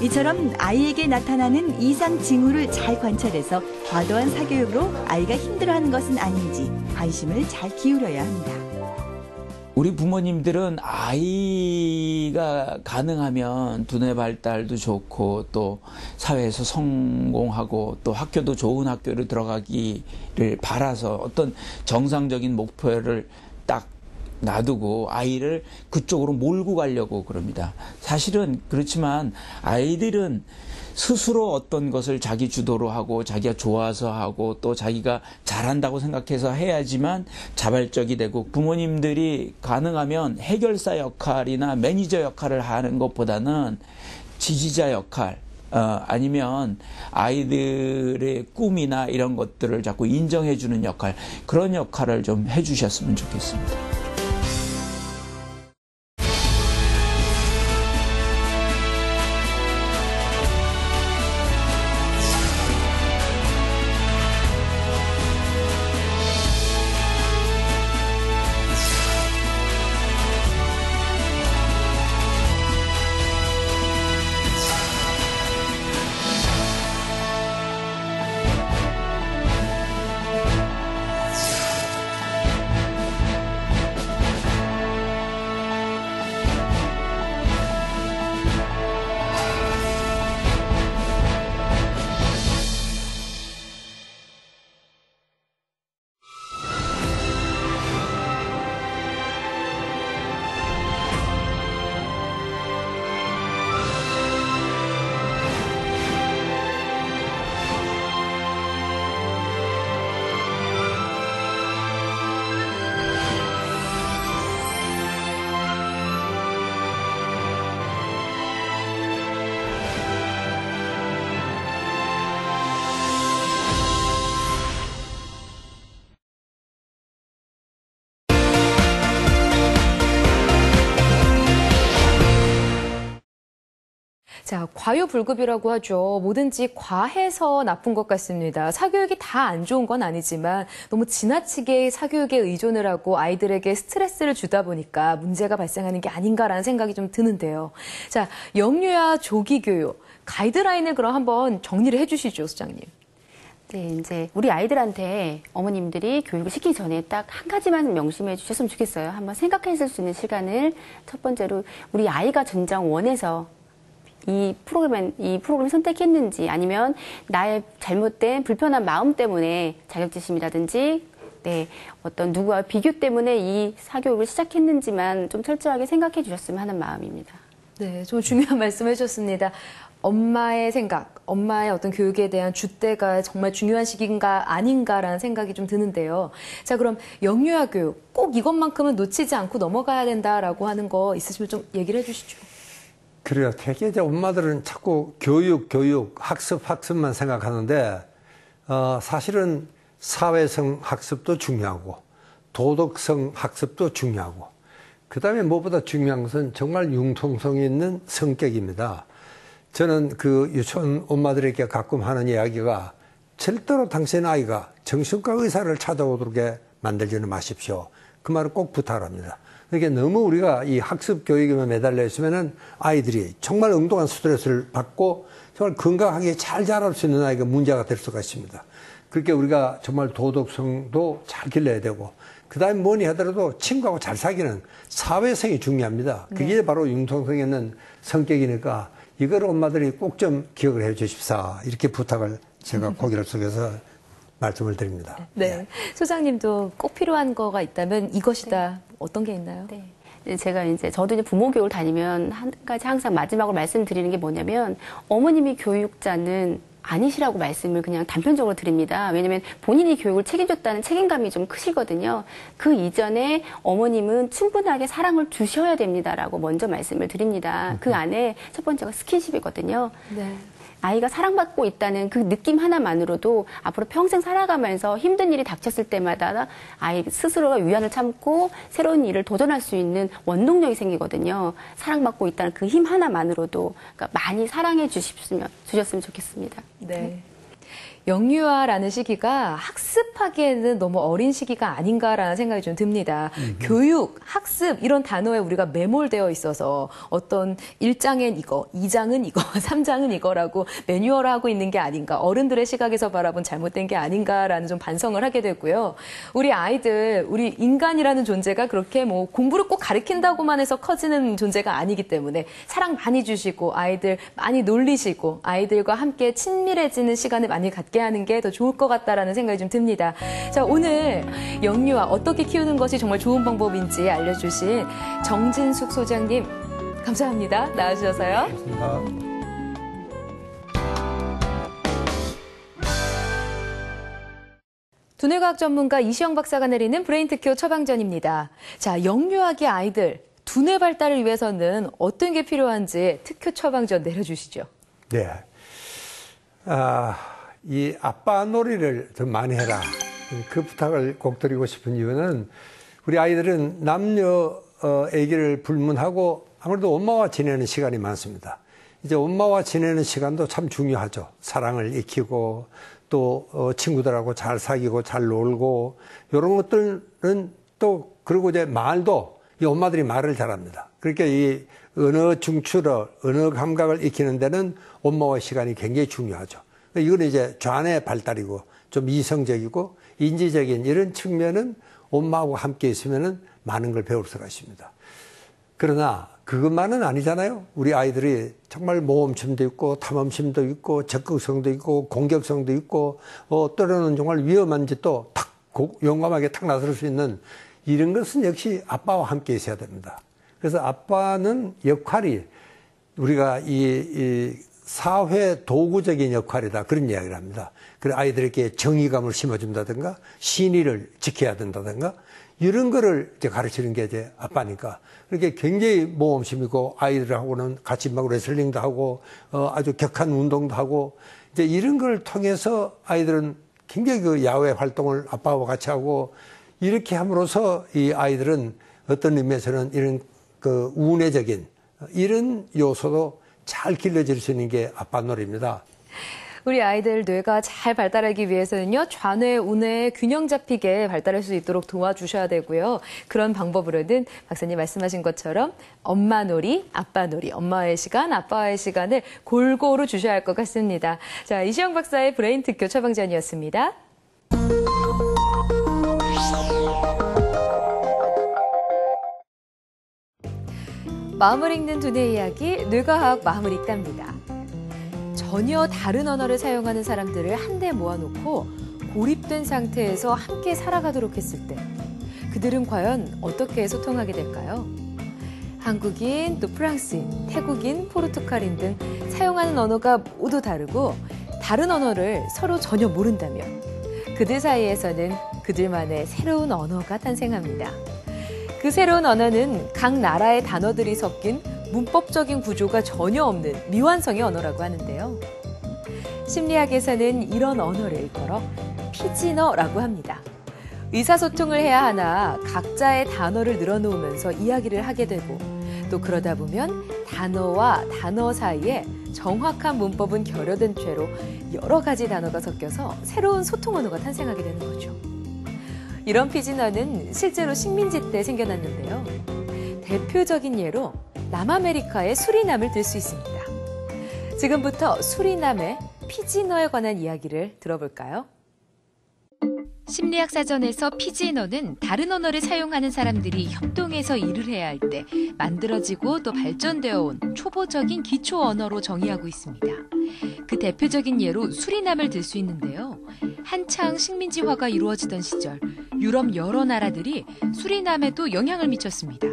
이처럼 아이에게 나타나는 이상 징후를 잘 관찰해서 과도한 사교육으로 아이가 힘들어하는 것은 아닌지 관심을 잘 기울여야 합니다. 우리 부모님들은 아이가 가능하면 두뇌 발달도 좋고 또 사회에서 성공하고 또 학교도 좋은 학교를 들어가기를 바라서 어떤 정상적인 목표를 딱 놔두고 아이를 그쪽으로 몰고 가려고 그럽니다. 사실은 그렇지만 아이들은 스스로 어떤 것을 자기 주도로 하고 자기가 좋아서 하고 또 자기가 잘한다고 생각해서 해야지만 자발적이 되고 부모님들이 가능하면 해결사 역할이나 매니저 역할을 하는 것보다는 지지자 역할 아니면 아이들의 꿈이나 이런 것들을 자꾸 인정해 주는 역할 그런 역할을 좀 해주셨으면 좋겠습니다. 자, 과유불급이라고 하죠. 뭐든지 과해서 나쁜 것 같습니다. 사교육이 다 안 좋은 건 아니지만 너무 지나치게 사교육에 의존을 하고 아이들에게 스트레스를 주다 보니까 문제가 발생하는 게 아닌가라는 생각이 좀 드는데요. 자, 영유아 조기 교육 가이드라인을 그럼 한번 정리를 해주시죠, 소장님. 네, 이제 우리 아이들한테 어머님들이 교육을 시키기 전에 딱 한 가지만 명심해 주셨으면 좋겠어요. 한번 생각했을 수 있는 시간을 첫 번째로 우리 아이가 전장 원해서 이 프로그램을 선택했는지 아니면 나의 잘못된 불편한 마음 때문에 자격지심이라든지 네, 어떤 누구와 비교 때문에 이 사교육을 시작했는지만 좀 철저하게 생각해 주셨으면 하는 마음입니다. 네, 좀 중요한 말씀 해주셨습니다. 엄마의 생각, 엄마의 어떤 교육에 대한 줏대가 정말 중요한 시기인가 아닌가라는 생각이 좀 드는데요. 자, 그럼 영유아 교육 꼭 이것만큼은 놓치지 않고 넘어가야 된다라고 하는 거 있으시면 좀 얘기를 해주시죠. 그래요. 되게 이제 엄마들은 자꾸 교육, 학습만 생각하는데 사실은 사회성 학습도 중요하고 도덕성 학습도 중요하고 그다음에 무엇보다 중요한 것은 정말 융통성 있는 성격입니다. 저는 그 유치원 엄마들에게 가끔 하는 이야기가 절대로 당신 아이가 정신과 의사를 찾아오도록 만들지는 마십시오. 그 말을 꼭 부탁합니다. 그러니까 너무 우리가 이 학습 교육에만 매달려 있으면은 아이들이 정말 엉뚱한 스트레스를 받고 정말 건강하게 잘 자랄 수 있는 아이가 문제가 될 수가 있습니다. 그렇게 우리가 정말 도덕성도 잘 길러야 되고 그다음에 뭐니 하더라도 친구하고 잘 사귀는 사회성이 중요합니다. 그게 바로 융통성 있는 성격이니까 이걸 엄마들이 꼭 좀 기억을 해 주십사 이렇게 부탁을 제가 고개를 숙여서 말씀을 드립니다. 네. 소장님도 꼭 필요한 거가 있다면 이것이다. 네. 어떤 게 있나요? 네. 저도 이제 부모 교육을 다니면 한 가지 항상 마지막으로 말씀드리는 게 뭐냐면 어머님이 교육자는 아니시라고 말씀을 그냥 단편적으로 드립니다. 왜냐하면 본인이 교육을 책임졌다는 책임감이 좀 크시거든요. 그 이전에 어머님은 충분하게 사랑을 주셔야 됩니다라고 먼저 말씀을 드립니다. 그 안에 첫 번째가 스킨십이거든요. 네. 아이가 사랑받고 있다는 그 느낌 하나만으로도 앞으로 평생 살아가면서 힘든 일이 닥쳤을 때마다 아이 스스로가 위안을 참고 새로운 일을 도전할 수 있는 원동력이 생기거든요. 사랑받고 있다는 그 힘 하나만으로도 그러니까 많이 사랑해 주셨으면 좋겠습니다. 네. 영유아라는 시기가 학습하기에는 너무 어린 시기가 아닌가라는 생각이 좀 듭니다. 교육, 학습 이런 단어에 우리가 매몰되어 있어서 어떤 1장엔 이거, 2장은 이거, 3장은 이거라고 매뉴얼화하고 있는 게 아닌가, 어른들의 시각에서 바라본 잘못된 게 아닌가라는 좀 반성을 하게 되고요. 우리 아이들, 우리 인간이라는 존재가 그렇게 뭐 공부를 꼭 가르친다고만 해서 커지는 존재가 아니기 때문에 사랑 많이 주시고 아이들 많이 놀리시고 아이들과 함께 친밀해지는 시간을 많이 갖게 하는 게 더 좋을 것 같다라는 생각이 좀 듭니다. 자, 오늘 영유아 어떻게 키우는 것이 정말 좋은 방법인지 알려주신 정진숙 소장님 감사합니다. 나와주셔서요. 고맙습니다. 두뇌과학 전문가 이시영 박사가 내리는 브레인특효 처방전입니다. 자, 영유아기 아이들 두뇌 발달을 위해서는 어떤 게 필요한지 특효 처방전 내려주시죠. 네. 이 아빠 놀이를 좀 많이 해라. 그 부탁을 꼭 드리고 싶은 이유는 우리 아이들은 남녀 아기를 불문하고 아무래도 엄마와 지내는 시간이 많습니다. 이제 엄마와 지내는 시간도 참 중요하죠. 사랑을 익히고 또 친구들하고 잘 사귀고 잘 놀고 이런 것들은 또 그리고 이제 말도 이 엄마들이 말을 잘합니다. 그러니까 이 언어 중추를 언어 감각을 익히는 데는 엄마와 시간이 굉장히 중요하죠. 이거는 이제 좌뇌 발달이고 좀 이성적이고 인지적인 이런 측면은 엄마하고 함께 있으면은 많은 걸 배울 수가 있습니다. 그러나 그것만은 아니잖아요. 우리 아이들이 정말 모험심도 있고 탐험심도 있고 적극성도 있고 공격성도 있고 때로는 정말 위험한 짓도 탁 용감하게 탁 나설 수 있는 이런 것은 역시 아빠와 함께 있어야 됩니다. 그래서 아빠는 역할이 우리가 이 사회 도구적인 역할이다. 그런 이야기를 합니다. 그래서 아이들에게 정의감을 심어준다든가 신의를 지켜야 된다든가 이런 거를 이제 가르치는 게 이제 아빠니까. 그렇게 굉장히 모험심이고 아이들하고는 같이 막 레슬링도 하고 아주 격한 운동도 하고 이제 이런 걸 통해서 아이들은 굉장히 그 야외 활동을 아빠와 같이 하고 이렇게 함으로써 이 아이들은 어떤 의미에서는 이런 그 우뇌적인 이런 요소도 잘 길러질 수 있는 게 아빠놀이입니다. 우리 아이들 뇌가 잘 발달하기 위해서는요, 좌뇌, 우뇌 균형 잡히게 발달할 수 있도록 도와주셔야 되고요. 그런 방법으로는 박사님 말씀하신 것처럼 엄마놀이, 아빠놀이, 엄마와의 시간, 아빠와의 시간을 골고루 주셔야 할 것 같습니다. 자, 이시영 박사의 브레인 특교 처방전이었습니다. 마음을 읽는 두뇌 이야기, 뇌과학 마음을 읽답니다. 전혀 다른 언어를 사용하는 사람들을 한데 모아놓고 고립된 상태에서 함께 살아가도록 했을 때 그들은 과연 어떻게 소통하게 될까요? 한국인, 또 프랑스인, 태국인, 포르투갈인 등 사용하는 언어가 모두 다르고 다른 언어를 서로 전혀 모른다면 그들 사이에서는 그들만의 새로운 언어가 탄생합니다. 그 새로운 언어는 각 나라의 단어들이 섞인 문법적인 구조가 전혀 없는 미완성의 언어라고 하는데요. 심리학에서는 이런 언어를 일컬어 피지너라고 합니다. 의사소통을 해야 하나 각자의 단어를 늘어놓으면서 이야기를 하게 되고 또 그러다 보면 단어와 단어 사이에 정확한 문법은 결여된 채로 여러 가지 단어가 섞여서 새로운 소통 언어가 탄생하게 되는 거죠. 이런 피지너는 실제로 식민지 때 생겨났는데요. 대표적인 예로 남아메리카의 수리남을 들 수 있습니다. 지금부터 수리남의 피지너에 관한 이야기를 들어볼까요? 심리학 사전에서 피지너는 다른 언어를 사용하는 사람들이 협동해서 일을 해야 할 때 만들어지고 또 발전되어 온 초보적인 기초 언어로 정의하고 있습니다. 그 대표적인 예로 수리남을 들 수 있는데요. 한창 식민지화가 이루어지던 시절 유럽 여러 나라들이 수리남에도 영향을 미쳤습니다.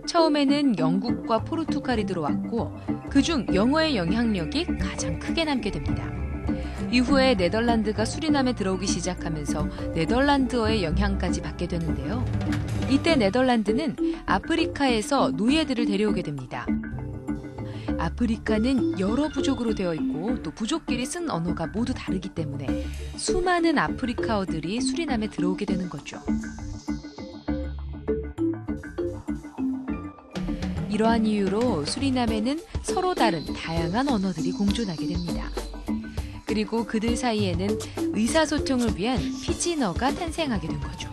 처음에는 영국과 포르투갈이 들어왔고 그중 영어의 영향력이 가장 크게 남게 됩니다. 이후에 네덜란드가 수리남에 들어오기 시작하면서 네덜란드어의 영향까지 받게 되는데요. 이때 네덜란드는 아프리카에서 노예들을 데려오게 됩니다. 아프리카는 여러 부족으로 되어 있고 또 부족끼리 쓴 언어가 모두 다르기 때문에 수많은 아프리카어들이 수리남에 들어오게 되는 거죠. 이러한 이유로 수리남에는 서로 다른 다양한 언어들이 공존하게 됩니다. 그리고 그들 사이에는 의사소통을 위한 피지너가 탄생하게 된 거죠.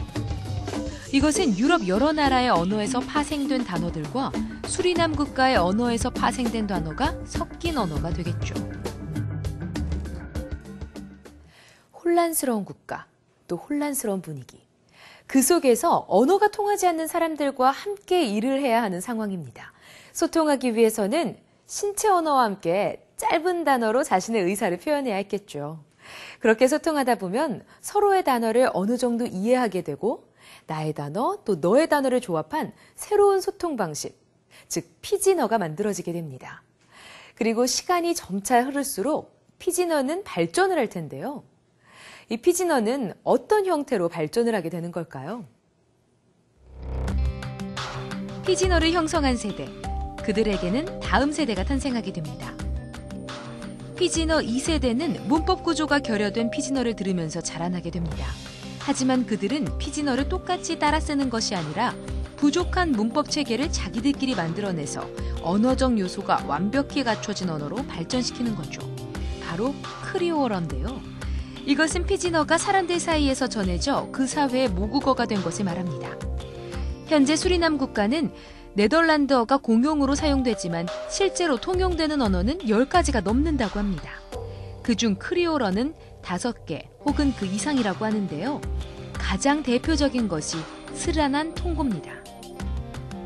이것은 유럽 여러 나라의 언어에서 파생된 단어들과 수리남 국가의 언어에서 파생된 단어가 섞인 언어가 되겠죠. 혼란스러운 국가, 또 혼란스러운 분위기. 그 속에서 언어가 통하지 않는 사람들과 함께 일을 해야 하는 상황입니다. 소통하기 위해서는 신체 언어와 함께 짧은 단어로 자신의 의사를 표현해야 했겠죠. 그렇게 소통하다 보면 서로의 단어를 어느 정도 이해하게 되고 나의 단어 또 너의 단어를 조합한 새로운 소통 방식, 즉 피지너가 만들어지게 됩니다. 그리고 시간이 점차 흐를수록 피지너는 발전을 할 텐데요. 이 피지너는 어떤 형태로 발전을 하게 되는 걸까요? 피지너를 형성한 세대, 그들에게는 다음 세대가 탄생하게 됩니다. 피지너 2세대는 문법 구조가 결여된 피지너를 들으면서 자라나게 됩니다. 하지만 그들은 피지너를 똑같이 따라 쓰는 것이 아니라 부족한 문법 체계를 자기들끼리 만들어내서 언어적 요소가 완벽히 갖춰진 언어로 발전시키는 거죠. 바로 크리오어인데요. 이것은 피지너가 사람들 사이에서 전해져 그 사회의 모국어가 된 것을 말합니다. 현재 수리남 국가는 네덜란드어가 공용으로 사용되지만 실제로 통용되는 언어는 10가지가 넘는다고 합니다. 그중 크리오어는 5개 혹은 그 이상이라고 하는데요. 가장 대표적인 것이 스라난 통고입니다.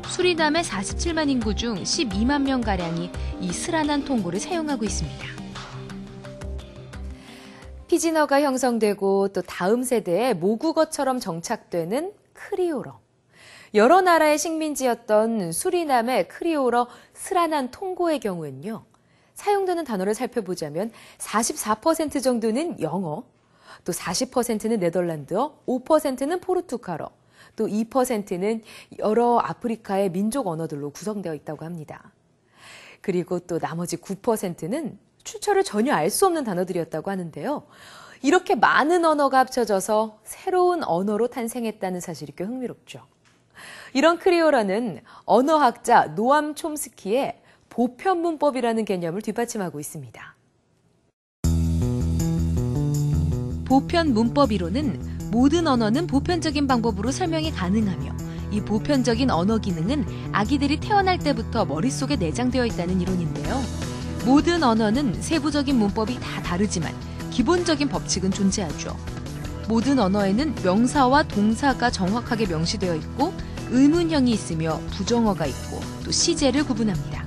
수리남의 47만 인구 중 12만 명가량이 이 스라난 통고를 사용하고 있습니다. 피지너가 형성되고 또 다음 세대의 모국어처럼 정착되는 크리오어. 여러 나라의 식민지였던 수리남의 크리오어 스라난 통고의 경우엔요. 사용되는 단어를 살펴보자면 44% 정도는 영어, 또 40%는 네덜란드어, 5%는 포르투갈어, 또 2%는 여러 아프리카의 민족 언어들로 구성되어 있다고 합니다. 그리고 또 나머지 9%는 출처를 전혀 알 수 없는 단어들이었다고 하는데요. 이렇게 많은 언어가 합쳐져서 새로운 언어로 탄생했다는 사실이 꽤 흥미롭죠. 이런 크리오어는 언어학자 노암 촘스키의 보편 문법이라는 개념을 뒷받침하고 있습니다. 보편 문법 이론은 모든 언어는 보편적인 방법으로 설명이 가능하며 이 보편적인 언어 기능은 아기들이 태어날 때부터 머릿속에 내장되어 있다는 이론인데요. 모든 언어는 세부적인 문법이 다 다르지만 기본적인 법칙은 존재하죠. 모든 언어에는 명사와 동사가 정확하게 명시되어 있고 의문형이 있으며 부정어가 있고 또 시제를 구분합니다.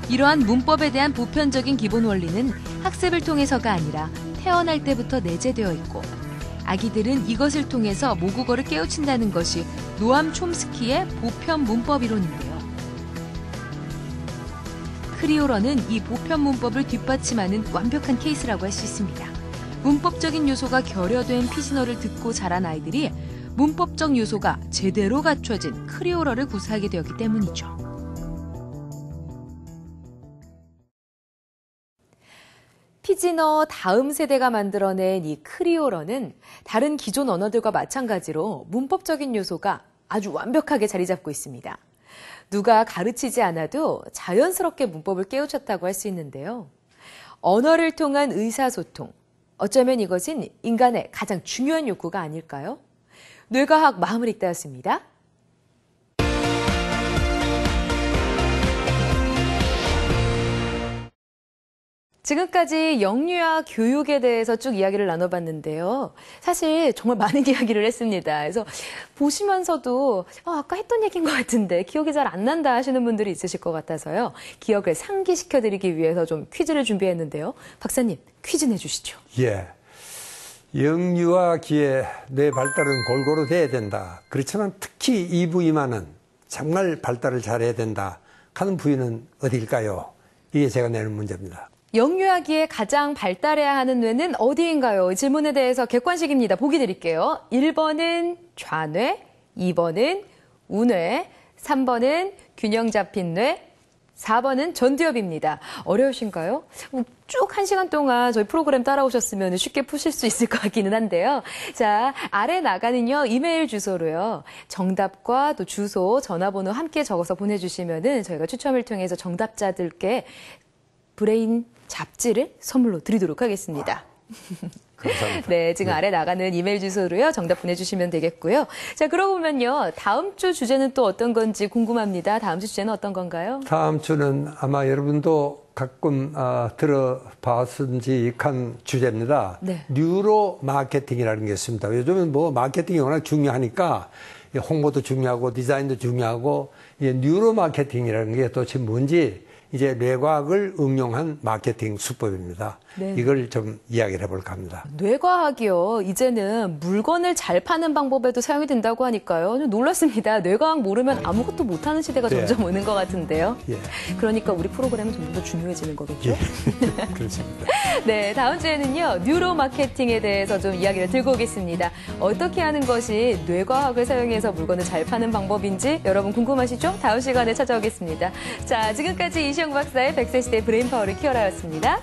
이러한 문법에 대한 보편적인 기본 원리는 학습을 통해서가 아니라 태어날 때부터 내재되어 있고 아기들은 이것을 통해서 모국어를 깨우친다는 것이 노암 촘스키의 보편 문법 이론인데요. 크리올어는 이 보편 문법을 뒷받침하는 완벽한 케이스라고 할 수 있습니다. 문법적인 요소가 결여된 피지너를 듣고 자란 아이들이 문법적 요소가 제대로 갖춰진 크리올어를 구사하게 되었기 때문이죠. 피지너 다음 세대가 만들어낸 이 크리올어는 다른 기존 언어들과 마찬가지로 문법적인 요소가 아주 완벽하게 자리 잡고 있습니다. 누가 가르치지 않아도 자연스럽게 문법을 깨우쳤다고 할 수 있는데요. 언어를 통한 의사소통, 어쩌면 이것은 인간의 가장 중요한 욕구가 아닐까요? 뇌과학 마음을 읽다였습니다. 지금까지 영유아 교육에 대해서 쭉 이야기를 나눠봤는데요. 사실 정말 많은 이야기를 했습니다. 그래서 보시면서도 아까 했던 얘기인 것 같은데 기억이 잘 안 난다 하시는 분들이 있으실 것 같아서요. 기억을 상기시켜드리기 위해서 좀 퀴즈를 준비했는데요. 박사님, 퀴즈 내주시죠. 예. 영유아기에 뇌 발달은 골고루 돼야 된다. 그렇지만 특히 이 부위만은 정말 발달을 잘해야 된다 하는 부위는 어디일까요? 이게 제가 내는 문제입니다. 영유아기에 가장 발달해야 하는 뇌는 어디인가요? 질문에 대해서 객관식입니다. 보기 드릴게요. 1번은 좌뇌, 2번은 우뇌, 3번은 균형 잡힌 뇌, 4번은 전두엽입니다. 어려우신가요? 쭉 1시간 동안 저희 프로그램 따라오셨으면 쉽게 푸실 수 있을 것 같기는 한데요. 자, 아래 나가는요, 이메일 주소로요. 정답과 또 주소, 전화번호 함께 적어서 보내주시면은 저희가 추첨을 통해서 정답자들께 브레인 잡지를 선물로 드리도록 하겠습니다. 감사합니다. 네, 지금 아래 나가는 이메일 주소로요. 정답 보내주시면 되겠고요. 자, 그러고 보면요. 다음 주 주제는 또 어떤 건지 궁금합니다. 다음 주 주제는 어떤 건가요? 다음 주는 아마 여러분도 가끔 들어봤은지한 주제입니다. 네. 뉴로 마케팅이라는 게 있습니다. 요즘은 뭐 마케팅이 워낙 중요하니까 홍보도 중요하고 디자인도 중요하고 뉴로 마케팅이라는 게 도대체 뭔지 이제 뇌과학을 응용한 마케팅 수법입니다. 네. 이걸 좀 이야기를 해볼까 합니다. 뇌과학이요. 이제는 물건을 잘 파는 방법에도 사용이 된다고 하니까요. 좀 놀랐습니다. 뇌과학 모르면 아무것도 못하는 시대가 점점 오는 것 같은데요. 예. 그러니까 우리 프로그램은 좀 더 중요해지는 거겠죠? 예. 그렇습니다. 네, 다음 주에는요. 뉴로 마케팅에 대해서 좀 이야기를 들고 오겠습니다. 어떻게 하는 것이 뇌과학을 사용해서 물건을 잘 파는 방법인지 여러분 궁금하시죠? 다음 시간에 찾아오겠습니다. 자, 지금까지 이시영 박사의 100세 시대 브레인파워를 키워라였습니다.